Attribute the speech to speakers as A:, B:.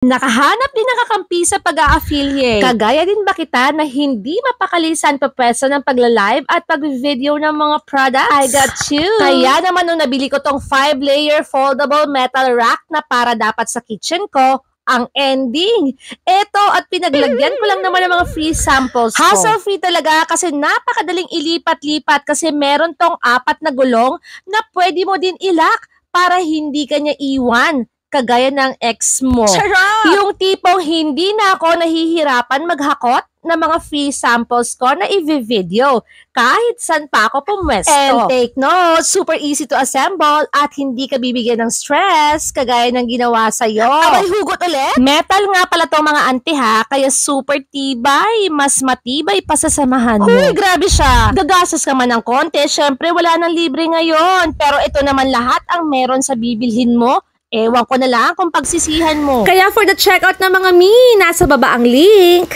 A: Nakahanap din ng kakampi sa pag-a-affiliate. Kagaya din ba kita na hindi mapakalisan papwesto ng pagla-live at pag-video ng mga products? I got you! Kaya naman nung nabili ko tong 5-layer foldable metal rack na para dapat sa kitchen ko, ang ending, eto at pinaglagyan ko lang naman ng mga free samples ko. Hassle-free talaga kasi napakadaling ilipat-lipat kasi meron tong 4 na gulong na pwede mo din ilak para hindi kanya iwan. Kagaya ng ex mo. Charot! Yung tipong hindi na ako nahihirapan maghakot ng mga free samples ko na i-video kahit saan pa ako pumwesto. And take note, super easy to assemble at hindi ka bibigyan ng stress kagaya ng ginawa sa'yo. Abay, hugot ulit? Metal nga pala to mga auntie ha, kaya super tibay, mas matibay pa sa samahan mo. Uy, grabe siya. Gagastos ka man ng konti, syempre wala nang libre ngayon. Pero ito naman lahat ang meron sa bibilhin mo. Ewan ko na lang kung pagsisihan mo. Kaya for the checkout ng mga nasa baba ang link.